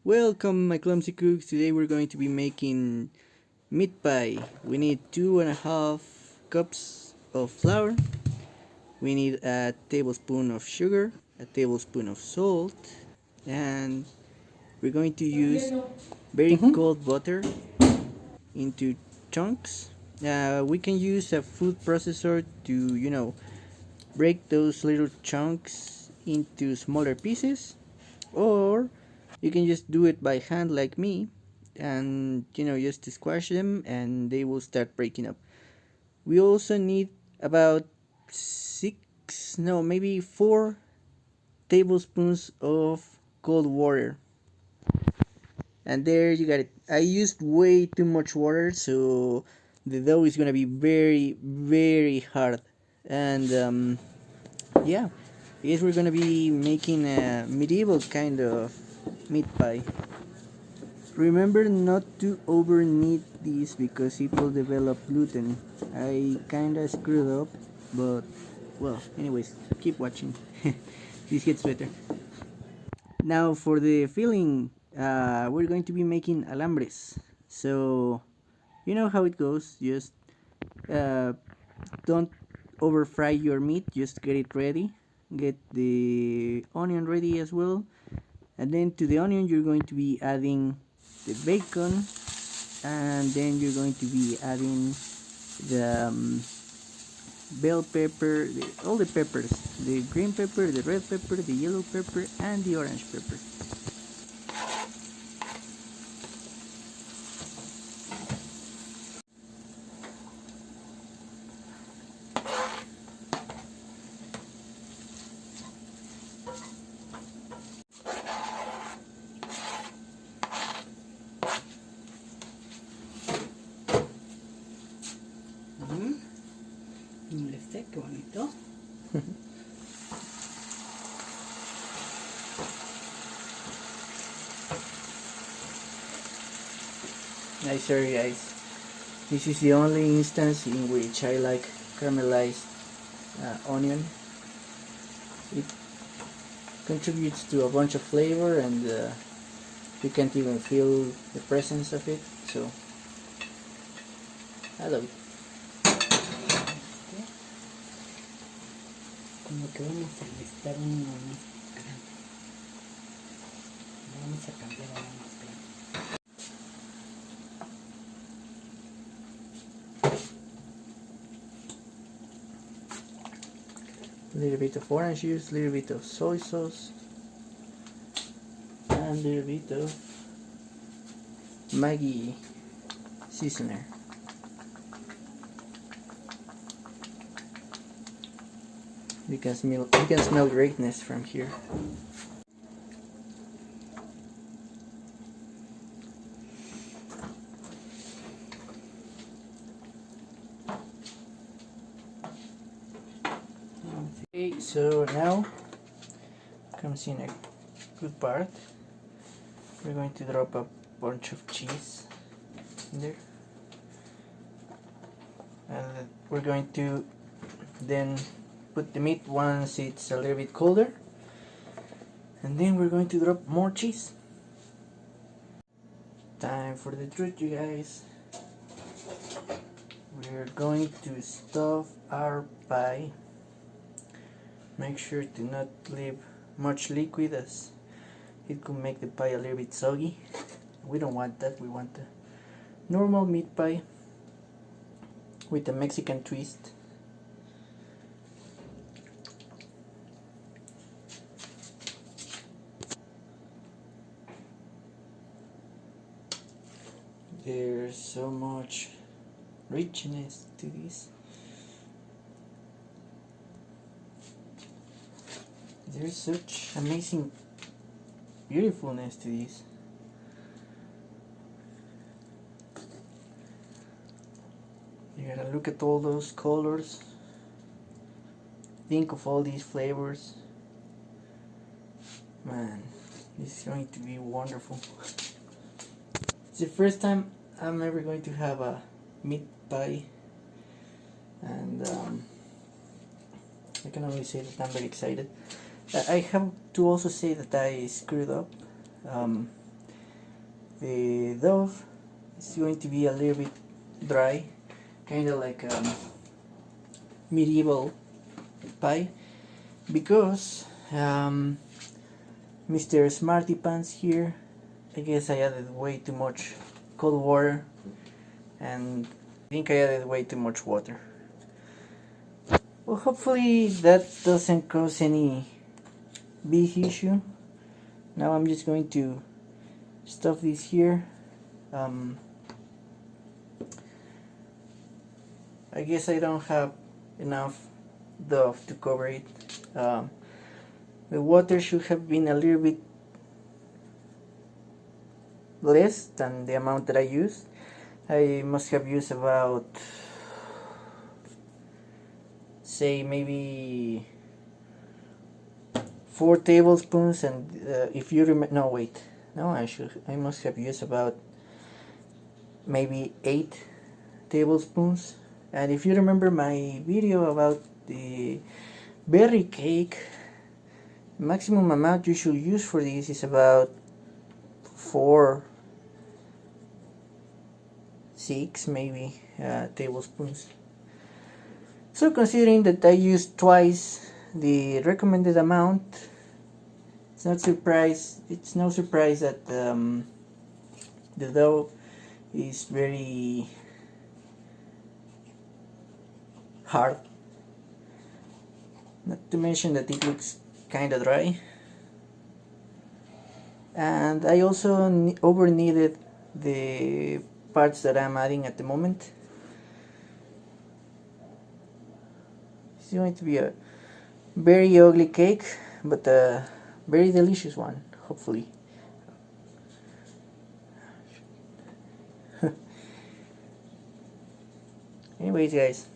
Welcome my Clumsy Cooks. Today we're going to be making meat pie. We need 2.5 cups of flour. We need a tablespoon of sugar, a tablespoon of salt, and we're going to use very cold butter into chunks. We can use a food processor to, break those little chunks into smaller pieces, or you can just do it by hand like me, and just to squash them and they will start breaking up. We also need about maybe 4 tablespoons of cold water, and there you got it. I used way too much water, so the dough is gonna be very very hard. And yeah, I guess we're gonna be making a medieval kind of meat pie. Remember not to over knead these because it will develop gluten. I kinda screwed up, but well, anyways, keep watching. This gets better. Now for the filling, we're going to be making alambres. So you know how it goes. Just uh, don't over fry your meat. Just get it ready. Get the onion ready as well, and then to the onion you're going to be adding the bacon, and then you're going to be adding the bell pepper, all the peppers, the green pepper, the red pepper, the yellow pepper, and the orange pepper. Qué bonito. Nice, sorry guys. This is the only instance in which I like caramelized onion. It contributes to a bunch of flavor, and you can't even feel the presence of it. So I love it. Como que vamos a necesitar uno más grande. Vamos a cambiar a uno más grande. A little bit of orange juice, a little bit of soy sauce, and a little bit of Maggi seasoner. You can smell greatness from here. Okay, so now comes in a good part. We're going to drop a bunch of cheese in there, and we're going to then put the meat once it's a little bit colder, and then we're going to drop more cheese. Time for the truth, you guys. We're going to stuff our pie. Make sure to not leave much liquid, as it could make the pie a little bit soggy. We don't want that. We want a normal meat pie with a Mexican twist. There's so much richness to this. There's such amazing beautifulness to this. You gotta look at all those colors. Think of all these flavors. Man, this is going to be wonderful. It's the first time I'm ever going to have a meat pie, and I can only say that I'm very excited. I have to also say that I screwed up. The dough is going to be a little bit dry, kind of like medieval pie, because Mr. Smarty Pants here, I guess I added way too much cold water, and I think I added way too much water. Well, hopefully that doesn't cause any big issue. Now I'm just going to stuff this here. I guess I don't have enough dough to cover it. The water should have been a little bit less than the amount that I used. I must have used about, say, maybe 4 tablespoons, and if you remember, no wait, no, I must have used about maybe 8 tablespoons. And if you remember my video about the berry cake, maximum amount you should use for this is about 4, 6 maybe tablespoons. So considering that I used twice the recommended amount, it's no surprise that the dough is very hard. Not to mention that it looks kind of dry. And I also over kneaded the parts that I'm adding at the moment. It's going to be a very ugly cake, but a very delicious one, hopefully. Anyways, guys,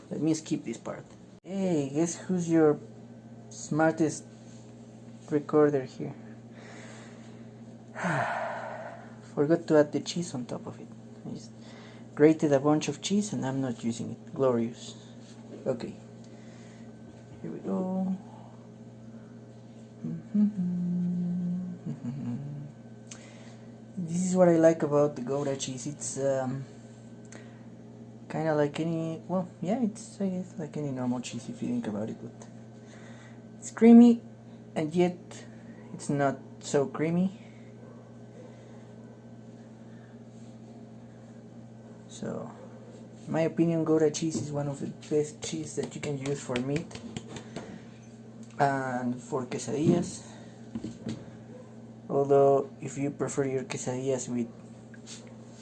let me skip this part. Hey, guess who's your smartest recorder here? Forgot to add the cheese on top of it. I just grated a bunch of cheese and I'm not using it. Glorious. Okay, here we go. This is what I like about the Gouda cheese. It's kind of like any, well, yeah, it's I guess like any normal cheese if you think about it, but it's creamy and yet it's not so creamy. So, in my opinion, Gouda cheese is one of the best cheese that you can use for meat and for quesadillas. Although, if you prefer your quesadillas with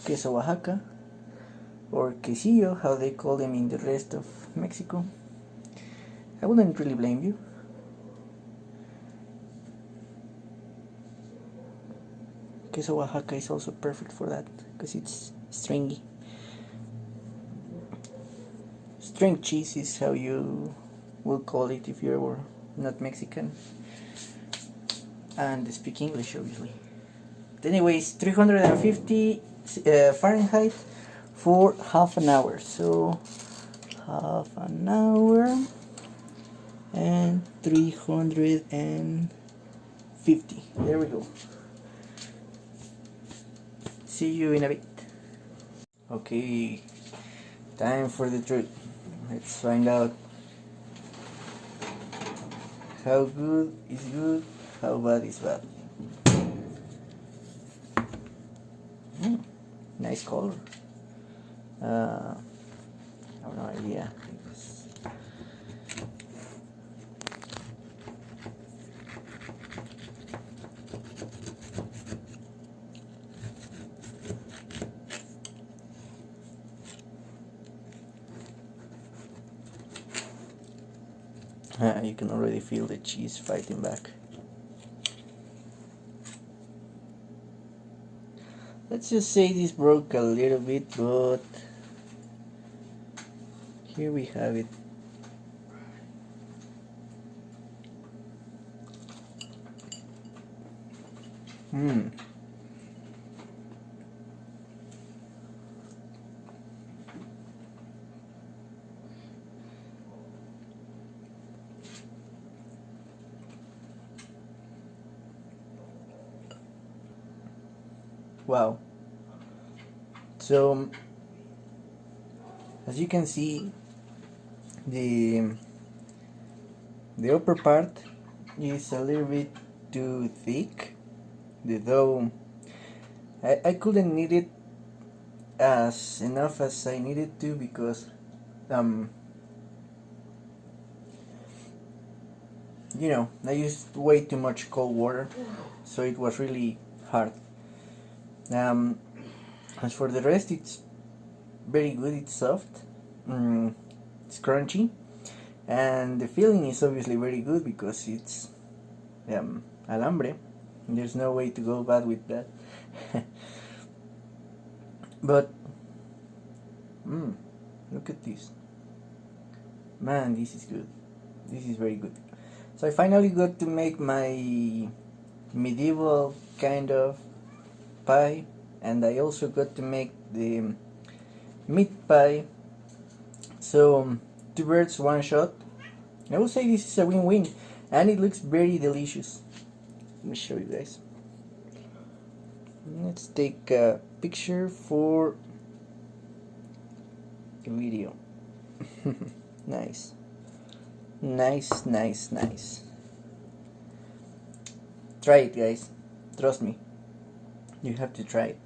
queso Oaxaca or quesillo, how they call them in the rest of Mexico, I wouldn't really blame you. Queso Oaxaca is also perfect for that because it's stringy. String cheese is how you will call it if you were not Mexican and speak English, obviously. But anyways, 350 Fahrenheit for half an hour. So half an hour and 350. There we go. See you in a bit. Okay, time for the truth. Let's find out how good is good, how bad is bad. Nice color. I have no idea. You can already feel the cheese fighting back. Let's just say this broke a little bit, but here we have it. Wow. So as you can see, the upper part is a little bit too thick. The dough, I couldn't knead it as enough as I needed to because um I used way too much cold water, so it was really hard. um as for the rest, it's very good. It's soft, mm, it's crunchy, and the feeling is obviously very good because it's alambre. There's no way to go bad with that. But look at this, man, this is good. This is very good. So I finally got to make my medieval kind of pie, and I also got to make the meat pie. So two birds, one shot. I would say this is a win-win, and it looks very delicious. Let me show you guys. Let's take a picture for the video. Nice. Nice, nice, nice. Try it, guys. Trust me. You have to try it.